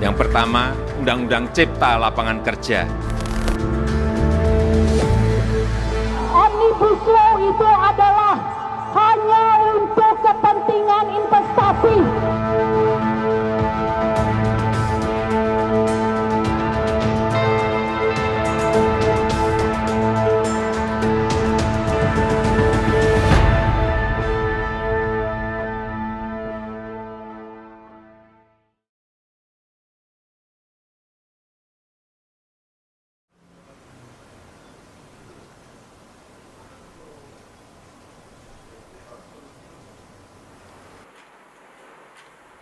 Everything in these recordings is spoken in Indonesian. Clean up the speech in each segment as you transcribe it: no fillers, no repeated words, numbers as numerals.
Yang pertama, Undang-Undang Cipta Lapangan Kerja. Omnibus Law itu adalah hanya untuk kepentingan investasi.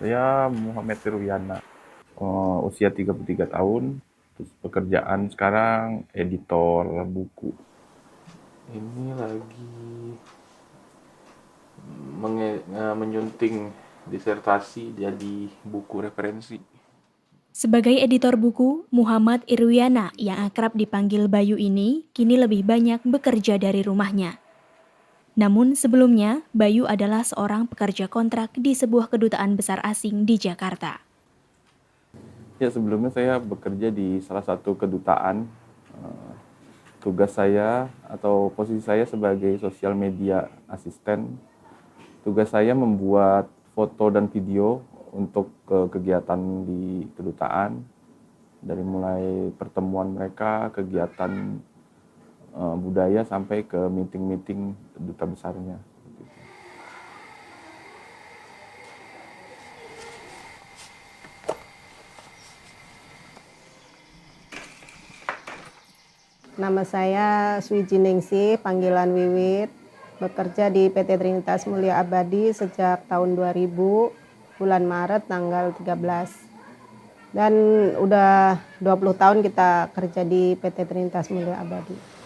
Saya Muhammad Irwiana, usia 33 tahun, terus pekerjaan sekarang editor buku. Ini lagi menyunting disertasi jadi buku referensi. Sebagai editor buku, Muhammad Irwiana yang akrab dipanggil Bayu ini kini lebih banyak bekerja dari rumahnya. Namun sebelumnya, Bayu adalah seorang pekerja kontrak di sebuah kedutaan besar asing di Jakarta. Ya, sebelumnya saya bekerja di salah satu kedutaan. Tugas saya atau posisi saya sebagai sosial media asisten. Tugas saya membuat foto dan video untuk kegiatan di kedutaan. Dari mulai pertemuan mereka, kegiatan budaya sampai ke meeting-meeting duta besarnya. Nama saya Swiji Ningsih, panggilan Wiwit, bekerja di PT Trinitas Mulia Abadi sejak tahun 2000, bulan Maret tanggal 13. Dan udah 20 tahun kita kerja di PT Trinitas Mulia Abadi.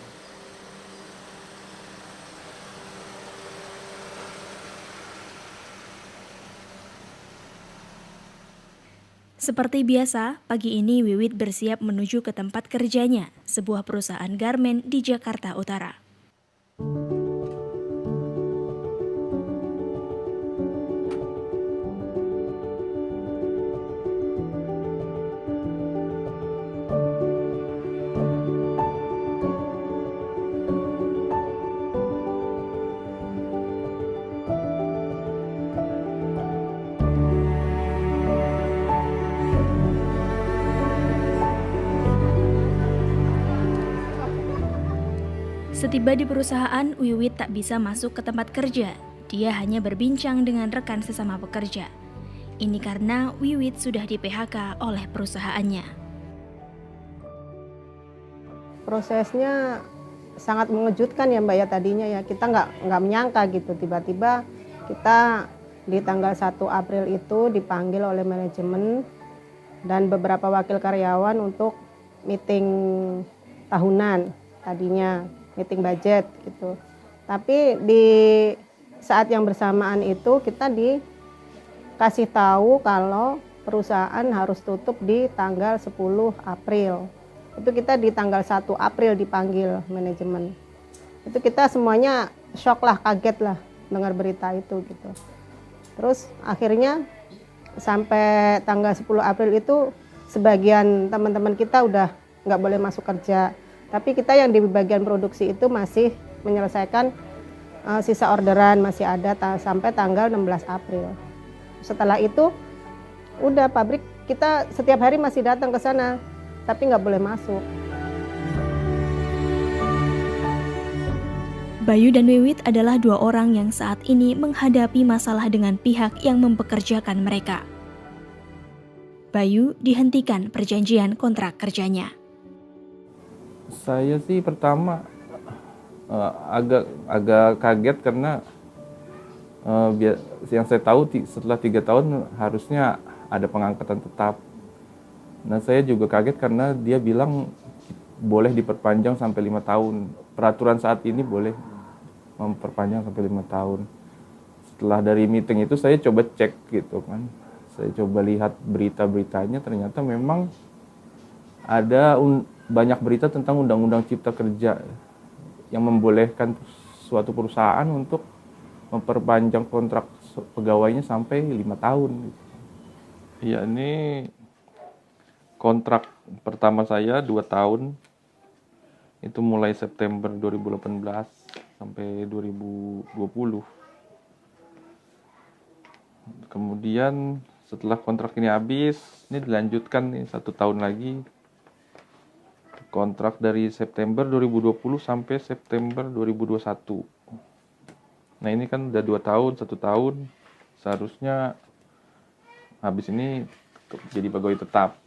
Seperti biasa, pagi ini Wiwit bersiap menuju ke tempat kerjanya, sebuah perusahaan garmen di Jakarta Utara. Setiba di perusahaan, Wiwit tak bisa masuk ke tempat kerja. Dia hanya berbincang dengan rekan sesama pekerja. Ini karena Wiwit sudah di-PHK oleh perusahaannya. Prosesnya sangat mengejutkan ya Mbak ya tadinya ya. Kita nggak menyangka gitu, tiba-tiba kita di tanggal 1 April itu dipanggil oleh manajemen dan beberapa wakil karyawan untuk meeting tahunan tadinya. Meeting budget gitu. Tapi di saat yang bersamaan itu kita dikasih tahu kalau perusahaan harus tutup di tanggal 10 April. Itu kita di tanggal 1 April dipanggil manajemen. Itu kita semuanya shock lah, kaget lah dengar berita itu gitu. Terus akhirnya sampai tanggal 10 April itu sebagian teman-teman kita udah nggak boleh masuk kerja. Tapi kita yang di bagian produksi itu masih menyelesaikan sisa orderan, masih ada sampai tanggal 16 April. Setelah itu, udah pabrik kita setiap hari masih datang ke sana, tapi nggak boleh masuk. Bayu dan Wiwit adalah dua orang yang saat ini menghadapi masalah dengan pihak yang mempekerjakan mereka. Bayu dihentikan perjanjian kontrak kerjanya. Saya sih pertama agak kaget karena yang saya tahu setelah 3 tahun harusnya ada pengangkatan tetap. Nah, saya juga kaget karena dia bilang boleh diperpanjang sampai 5 tahun. Peraturan saat ini boleh memperpanjang sampai 5 tahun. Setelah dari meeting itu saya coba cek gitu kan. Saya coba lihat berita-beritanya, ternyata memang ada banyak berita tentang Undang-Undang Cipta Kerja yang membolehkan suatu perusahaan untuk memperpanjang kontrak pegawainya sampai 5 tahun. Iya, ini kontrak pertama saya 2 tahun, itu mulai September 2018 sampai 2020. Kemudian setelah kontrak ini habis, ini dilanjutkan nih 1 tahun lagi. Kontrak dari September 2020 sampai September 2021. Nah ini kan udah 2 tahun, 1 tahun, seharusnya habis ini jadi pegawai tetap.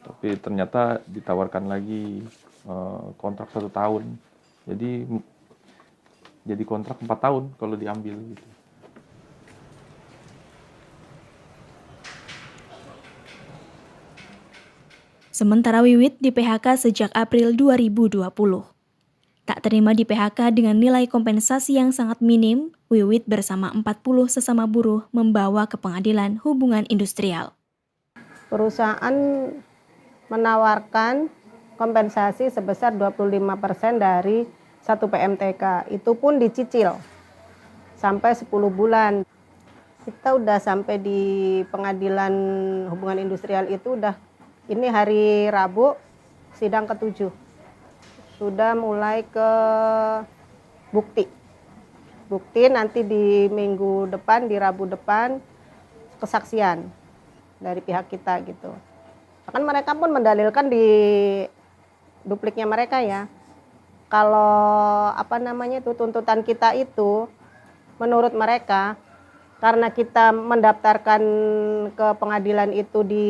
Tapi ternyata ditawarkan lagi kontrak 1 tahun. Jadi kontrak 4 tahun kalau diambil gitu. Sementara Wiwit di PHK sejak April 2020. Tak terima di PHK dengan nilai kompensasi yang sangat minim, Wiwit bersama 40 sesama buruh membawa ke Pengadilan Hubungan Industrial. Perusahaan menawarkan kompensasi sebesar 25% dari 1 PMTK. Itu pun dicicil sampai 10 bulan. Kita udah sampai di Pengadilan Hubungan Industrial itu ini hari Rabu, sidang ke-7. Sudah mulai ke bukti. Bukti nanti di minggu depan, di Rabu depan, kesaksian dari pihak kita gitu. Bahkan mereka pun mendalilkan di dupliknya mereka ya. Kalau tuntutan kita itu menurut mereka karena kita mendaftarkan ke pengadilan itu di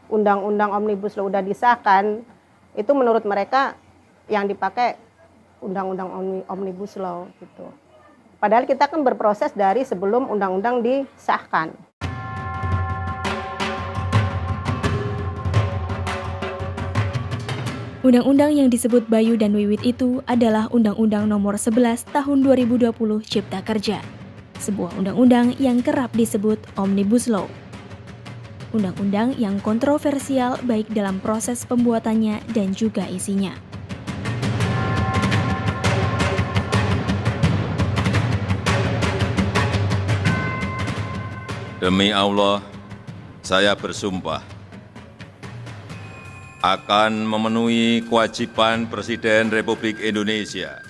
Undang-Undang Omnibus Law udah disahkan, itu menurut mereka yang dipakai Undang-Undang Omnibus Law gitu. Padahal kita kan berproses dari sebelum undang-undang disahkan. Undang-undang yang disebut Bayu dan Wiwit itu adalah Undang-Undang Nomor 11 Tahun 2020 Cipta Kerja, sebuah undang-undang yang kerap disebut Omnibus Law. Undang-undang yang kontroversial baik dalam proses pembuatannya dan juga isinya. Demi Allah, saya bersumpah akan memenuhi kewajiban Presiden Republik Indonesia.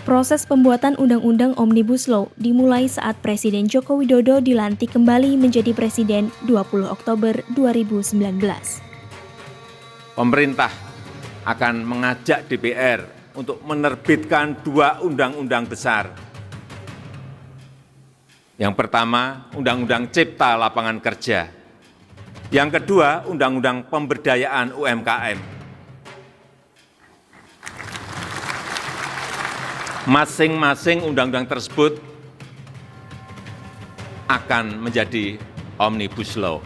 Proses pembuatan Undang-Undang Omnibus Law dimulai saat Presiden Joko Widodo dilantik kembali menjadi Presiden 20 Oktober 2019. Pemerintah akan mengajak DPR untuk menerbitkan 2 undang-undang besar. Yang pertama, Undang-Undang Cipta Lapangan Kerja. Yang kedua, Undang-Undang Pemberdayaan UMKM. Masing-masing undang-undang tersebut akan menjadi Omnibus Law,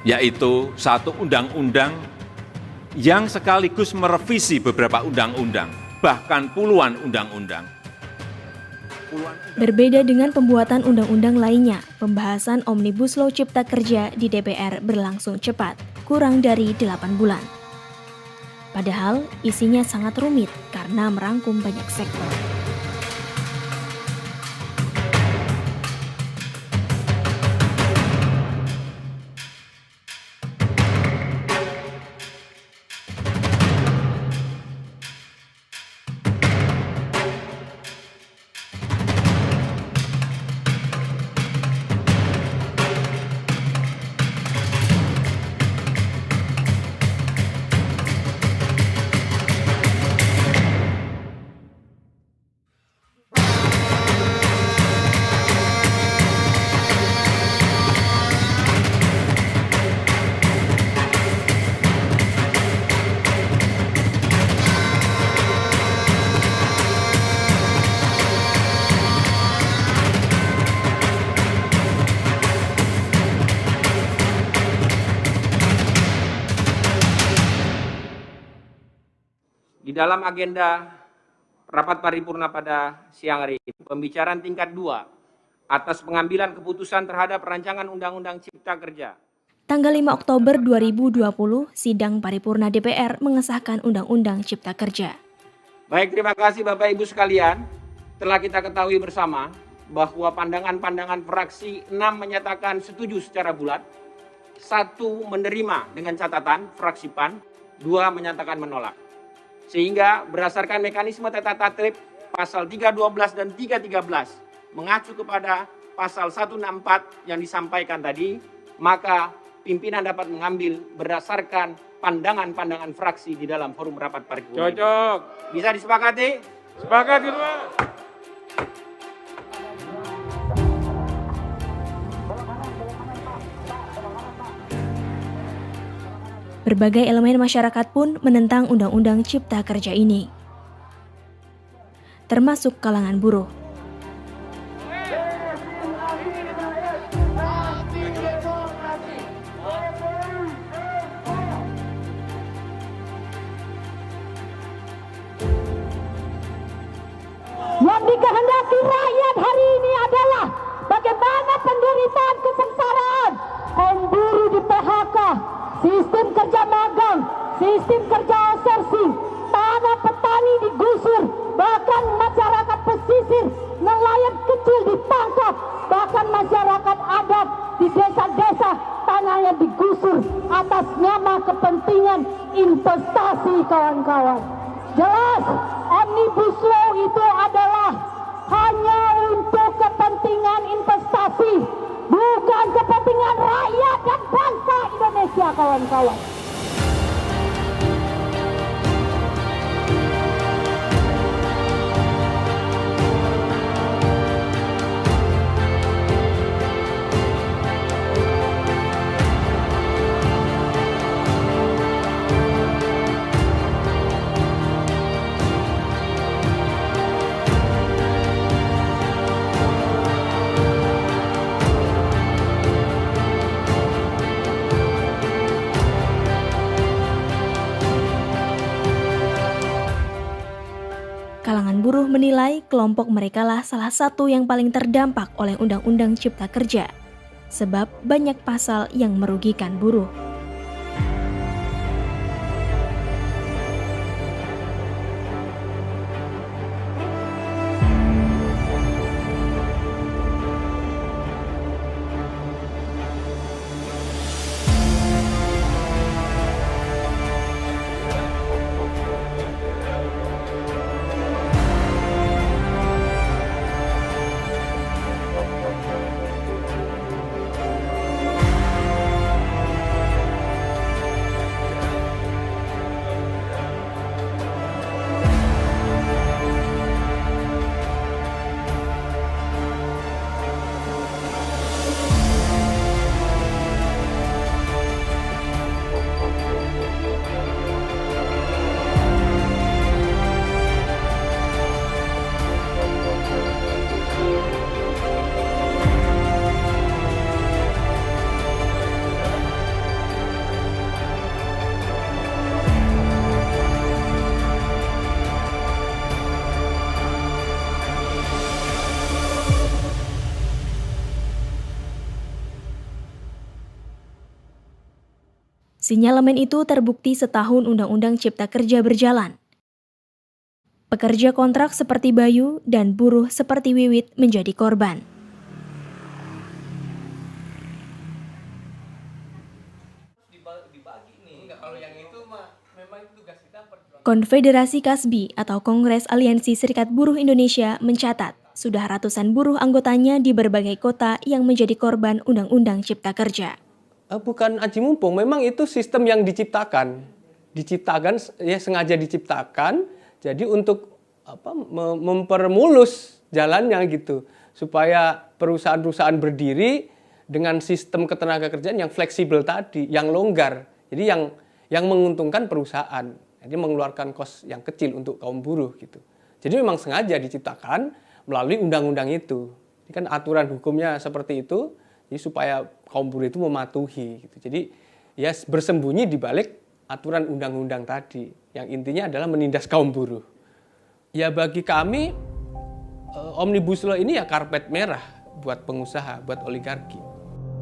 yaitu satu undang-undang yang sekaligus merevisi beberapa undang-undang, bahkan puluhan undang-undang. Berbeda dengan pembuatan undang-undang lainnya, pembahasan Omnibus Law Cipta Kerja di DPR berlangsung cepat, kurang dari 8 bulan. Padahal isinya sangat rumit karena merangkum banyak sektor. Di dalam agenda rapat paripurna pada siang hari ini, pembicaraan tingkat 2 atas pengambilan keputusan terhadap rancangan Undang-Undang Cipta Kerja. Tanggal 5 Oktober 2020, sidang paripurna DPR mengesahkan Undang-Undang Cipta Kerja. Baik, terima kasih Bapak Ibu sekalian. Telah kita ketahui bersama bahwa pandangan-pandangan fraksi 6 menyatakan setuju secara bulat, 1 menerima dengan catatan fraksi PAN, 2 menyatakan menolak. Sehingga berdasarkan mekanisme tata tertib pasal 312 dan 313 mengacu kepada pasal 164 yang disampaikan tadi, maka pimpinan dapat mengambil berdasarkan pandangan-pandangan fraksi di dalam forum rapat paripurna. Cocok. Bisa disepakati? Sepakat kedua. Berbagai elemen masyarakat pun menentang Undang-Undang Cipta Kerja ini, termasuk kalangan buruh. Yang dikehendaki rakyat hari ini adalah bagaimana penderitaan kesengsaraan kaum buruh di PHK, sistem kerja magang, sistem kerja outsourcing, tanah petani digusur, bahkan masyarakat pesisir, nelayan kecil ditangkap, bahkan masyarakat adat di desa-desa tanahnya digusur atas nama kepentingan investasi kawan-kawan. Jelas, Omnibus Law itu adalah hanya untuk kepentingan investasi, bukan kepentingan rakyat dan bangsa Indonesia, kawan-kawan. Kalangan buruh menilai kelompok merekalah salah satu yang paling terdampak oleh Undang-Undang Cipta Kerja, sebab banyak pasal yang merugikan buruh. Sinyalemen itu terbukti setahun Undang-Undang Cipta Kerja berjalan. Pekerja kontrak seperti Bayu dan buruh seperti Wiwit menjadi korban. Konfederasi Kasbi atau Kongres Aliansi Serikat Buruh Indonesia mencatat sudah ratusan buruh anggotanya di berbagai kota yang menjadi korban Undang-Undang Cipta Kerja. Bukan aji mumpung, memang itu sistem yang diciptakan ya, sengaja diciptakan, jadi untuk mempermulus jalannya gitu, supaya perusahaan-perusahaan berdiri dengan sistem ketenagakerjaan yang fleksibel tadi, yang longgar, jadi yang menguntungkan perusahaan, jadi mengeluarkan kos yang kecil untuk kaum buruh gitu. Jadi memang sengaja diciptakan melalui undang-undang itu, ini kan aturan hukumnya seperti itu. Jadi supaya kaum buruh itu mematuhi gitu. Jadi ya bersembunyi di balik aturan undang-undang tadi yang intinya adalah menindas kaum buruh. Ya bagi kami Omnibus Law ini ya karpet merah buat pengusaha, buat oligarki.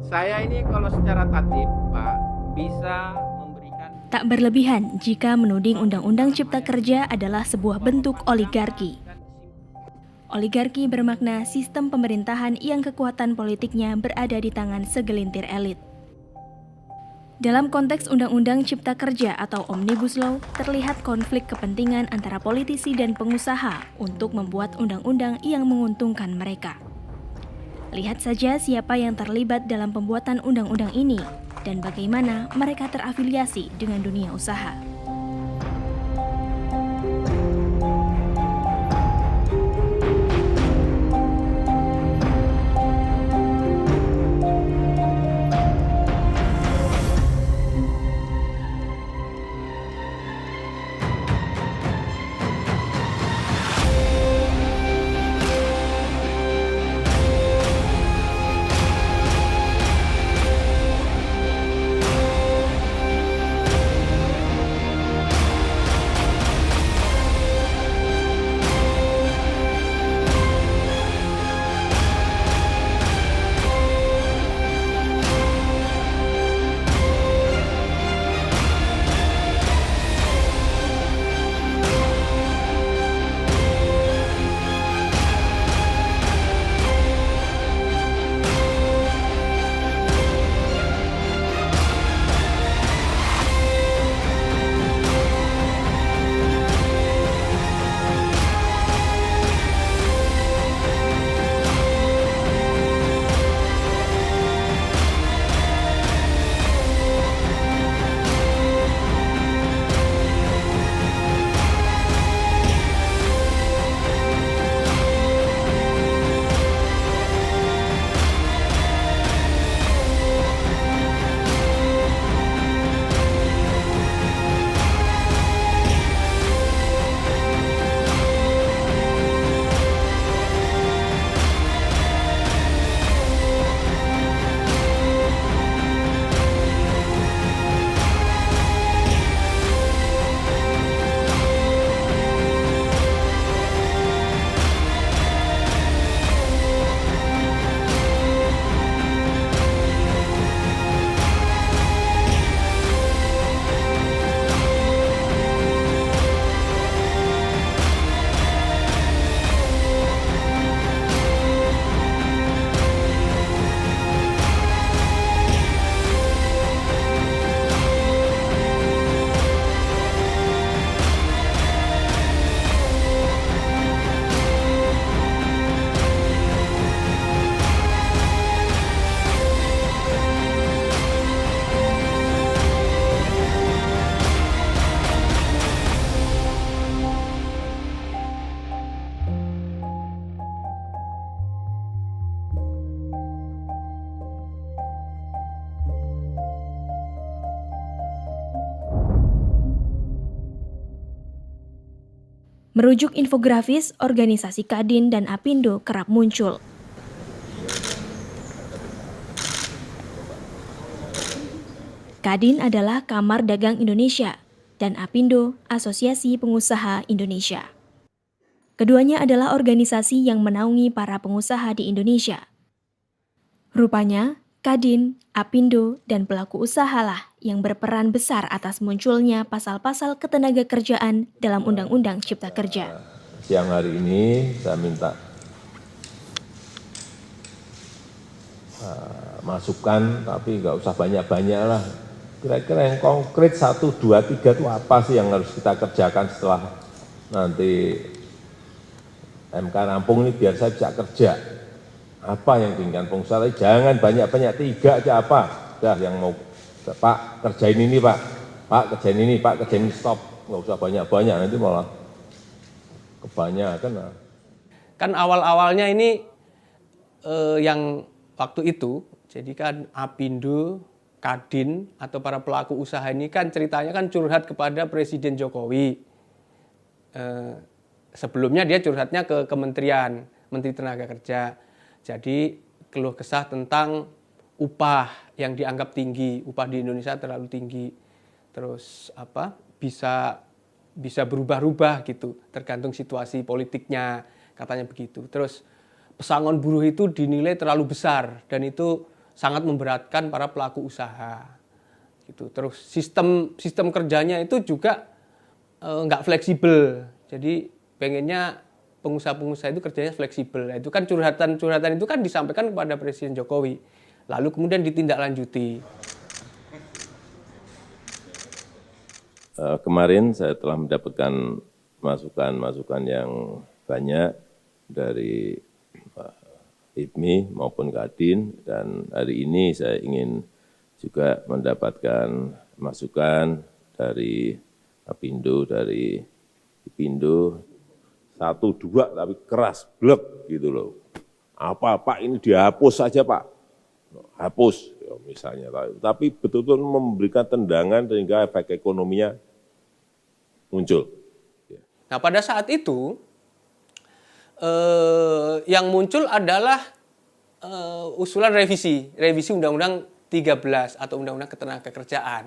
Saya ini kalau secara tatib, Pak, bisa memberikan... Tak berlebihan jika menuding Undang-Undang Cipta Kerja adalah sebuah bentuk oligarki. Oligarki bermakna sistem pemerintahan yang kekuatan politiknya berada di tangan segelintir elit. Dalam konteks Undang-Undang Cipta Kerja atau Omnibus Law, terlihat konflik kepentingan antara politisi dan pengusaha untuk membuat undang-undang yang menguntungkan mereka. Lihat saja siapa yang terlibat dalam pembuatan undang-undang ini dan bagaimana mereka terafiliasi dengan dunia usaha. Merujuk infografis, organisasi Kadin dan Apindo kerap muncul. Kadin adalah Kamar Dagang Indonesia dan Apindo Asosiasi Pengusaha Indonesia. Keduanya adalah organisasi yang menaungi para pengusaha di Indonesia. Rupanya, Kadin, Apindo, dan pelaku usahalah yang berperan besar atas munculnya pasal-pasal ketenagakerjaan dalam Undang-Undang Cipta Kerja. Siang hari ini saya minta masukan, tapi nggak usah banyak-banyak lah. Kira-kira yang konkret 1, 2, 3 itu apa sih yang harus kita kerjakan setelah nanti MK rampung ini biar saya bisa kerja. Apa yang diinginkan pengusaha, jangan banyak-banyak, 3 aja apa. Dah yang mau, Pak kerjain ini Pak, Pak kerjain ini, Pak kerjain ini, stop. Nggak usah banyak-banyak, nanti malah kebanyakan. Kan awal-awalnya ini yang waktu itu, jadi kan Apindo, Kadin, atau para pelaku usaha ini kan ceritanya kan curhat kepada Presiden Jokowi. Sebelumnya dia curhatnya ke Kementerian, Menteri Tenaga Kerja. Jadi keluh kesah tentang upah yang dianggap tinggi, upah di Indonesia terlalu tinggi. Terus bisa berubah-ubah gitu, tergantung situasi politiknya, katanya begitu. Terus pesangon buruh itu dinilai terlalu besar dan itu sangat memberatkan para pelaku usaha. Gitu. Terus sistem kerjanya itu juga nggak fleksibel. Jadi pengennya pengusaha-pengusaha itu kerjanya fleksibel. Itu kan curhatan itu kan disampaikan kepada Presiden Jokowi. Lalu kemudian ditindaklanjuti. kemarin saya telah mendapatkan masukan-masukan yang banyak dari Pak IPMI maupun Kadin, dan hari ini saya ingin juga mendapatkan masukan dari Apindo, dari Ipindo, 1-2 tapi keras, blek gitu loh. Apa Pak ini dihapus saja Pak, hapus ya, misalnya, tapi betul-betul memberikan tendangan sehingga efek ekonominya muncul. Nah pada saat itu yang muncul adalah usulan revisi Undang-Undang 13 atau Undang-Undang Ketenagakerjaan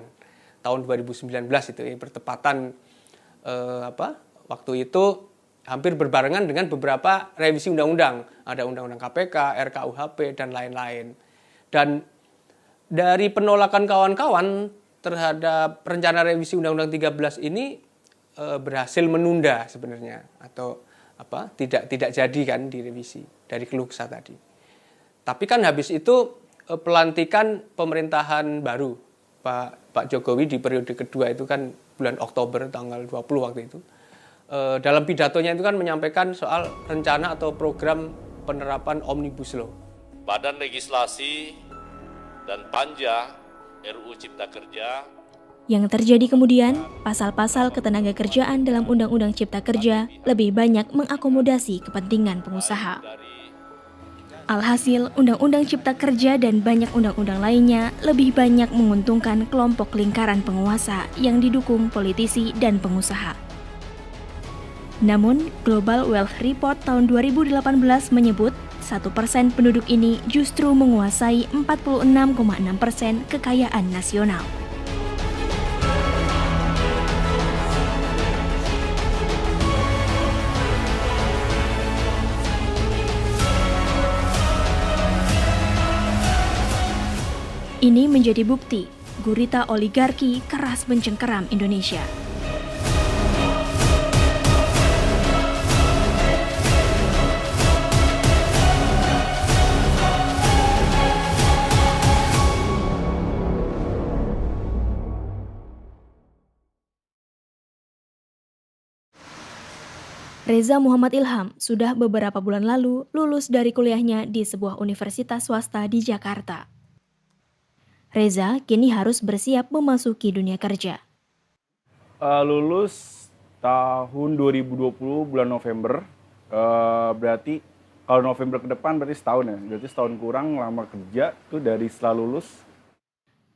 tahun 2019 itu bertepatan waktu itu hampir berbarengan dengan beberapa revisi undang-undang, ada Undang-Undang KPK, RKUHP dan lain-lain. Dan dari penolakan kawan-kawan terhadap rencana revisi Undang-Undang 13 ini berhasil menunda sebenarnya, atau tidak jadi kan direvisi dari keluh kesah tadi. Tapi kan habis itu pelantikan pemerintahan baru Pak Jokowi di periode kedua itu kan bulan Oktober tanggal 20 waktu itu. Dalam pidatonya itu kan menyampaikan soal rencana atau program penerapan Omnibus Law. Badan Legislasi dan Panja RUU Cipta Kerja. Yang terjadi kemudian, pasal-pasal ketenagakerjaan dalam Undang-Undang Cipta Kerja lebih banyak mengakomodasi kepentingan pengusaha. Alhasil, Undang-Undang Cipta Kerja dan banyak undang-undang lainnya lebih banyak menguntungkan kelompok lingkaran penguasa yang didukung politisi dan pengusaha. Namun, Global Wealth Report tahun 2018 menyebut 1% penduduk ini justru menguasai 46,6% kekayaan nasional. Ini menjadi bukti gurita oligarki keras mencengkeram Indonesia. Reza Muhammad Ilham sudah beberapa bulan lalu lulus dari kuliahnya di sebuah universitas swasta di Jakarta. Reza kini harus bersiap memasuki dunia kerja. Lulus tahun 2020 bulan November, berarti kalau November ke depan berarti setahun ya, berarti setahun kurang lama kerja tuh dari setelah lulus.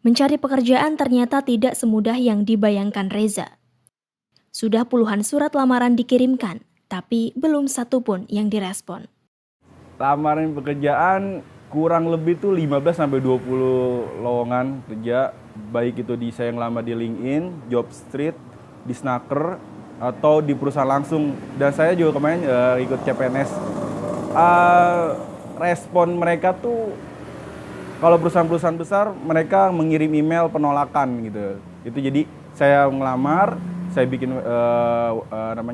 Mencari pekerjaan ternyata tidak semudah yang dibayangkan Reza. Sudah puluhan surat lamaran dikirimkan, tapi belum satu pun yang direspon. Lamaran pekerjaan kurang lebih tuh 15-20 lowongan kerja, baik itu di saya yang lama di LinkedIn, Jobstreet, di Snacker, atau di perusahaan langsung. Dan saya juga kemarin ikut CPNS. Respon mereka tuh, kalau perusahaan-perusahaan besar, mereka mengirim email penolakan gitu. Itu jadi saya ngelamar, saya bikin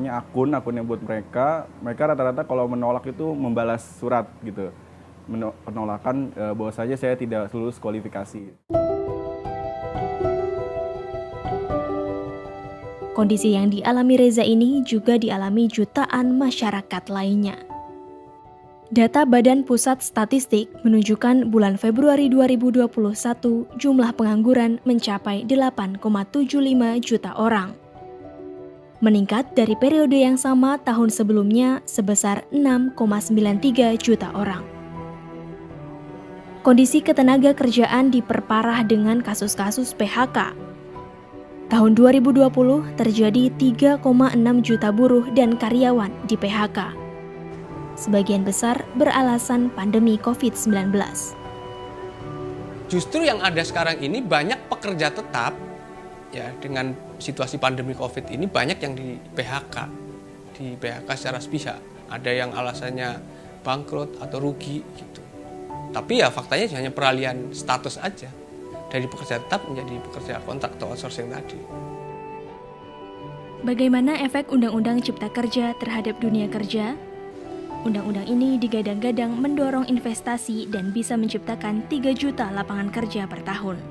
akun yang buat mereka. Mereka rata-rata kalau menolak itu membalas surat gitu. Penolakan bahwa saja saya tidak lulus kualifikasi. Kondisi yang dialami Reza ini juga dialami jutaan masyarakat lainnya. Data Badan Pusat Statistik menunjukkan bulan Februari 2021 jumlah pengangguran mencapai 8,75 juta orang. Meningkat dari periode yang sama tahun sebelumnya sebesar 6,93 juta orang. Kondisi ketenaga kerjaan diperparah dengan kasus-kasus PHK. Tahun 2020 terjadi 3,6 juta buruh dan karyawan di PHK. Sebagian besar beralasan pandemi COVID-19. Justru yang ada sekarang ini banyak pekerja tetap, ya dengan situasi pandemi COVID ini banyak yang di PHK secara sepihak. Ada yang alasannya bangkrut atau rugi gitu. Tapi ya faktanya hanya peralihan status aja dari pekerja tetap menjadi pekerja kontrak atau outsourcing tadi. Bagaimana efek Undang-Undang Cipta Kerja terhadap dunia kerja? Undang-undang ini digadang-gadang mendorong investasi dan bisa menciptakan 3 juta lapangan kerja per tahun.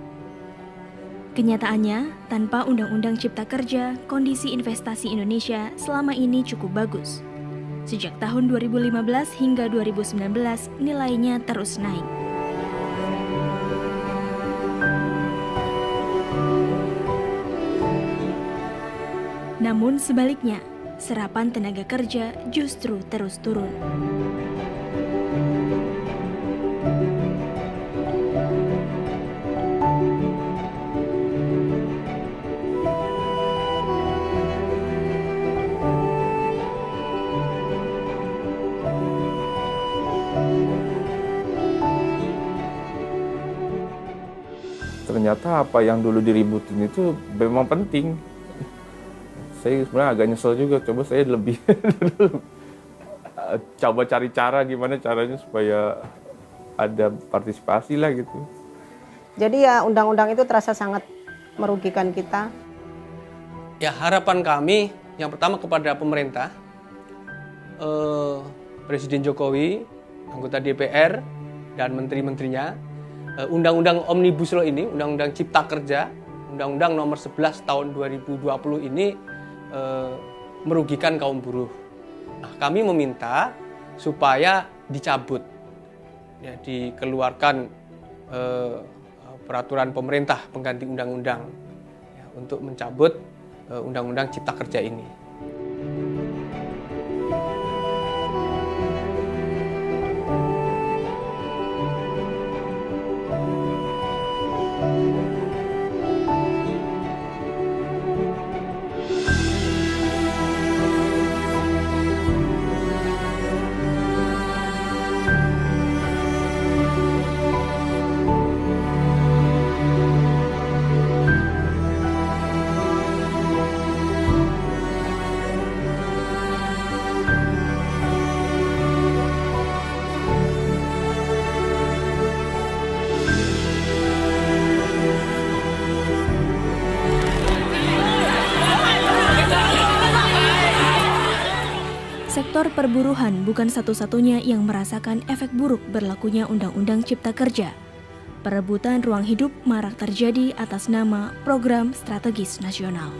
Kenyataannya, tanpa Undang-Undang Cipta Kerja, kondisi investasi Indonesia selama ini cukup bagus. Sejak tahun 2015 hingga 2019, nilainya terus naik. Namun sebaliknya, serapan tenaga kerja justru terus turun. Ternyata apa yang dulu diributin itu memang penting. Saya sebenarnya agak nyesel juga, coba saya lebih coba cari cara gimana caranya supaya ada partisipasi lah gitu. Jadi ya undang-undang itu terasa sangat merugikan kita. Ya, harapan kami yang pertama kepada pemerintah, Presiden Jokowi, anggota DPR, dan menteri-menterinya, Undang-Undang Omnibus Law ini, Undang-Undang Cipta Kerja, Undang-Undang nomor 11 tahun 2020 ini merugikan kaum buruh. Nah, kami meminta supaya dicabut, ya, dikeluarkan peraturan pemerintah pengganti undang-undang, ya, untuk mencabut Undang-Undang Cipta Kerja ini. Sektor perburuhan bukan satu-satunya yang merasakan efek buruk berlakunya Undang-Undang Cipta Kerja. Perebutan ruang hidup marak terjadi atas nama Program Strategis Nasional.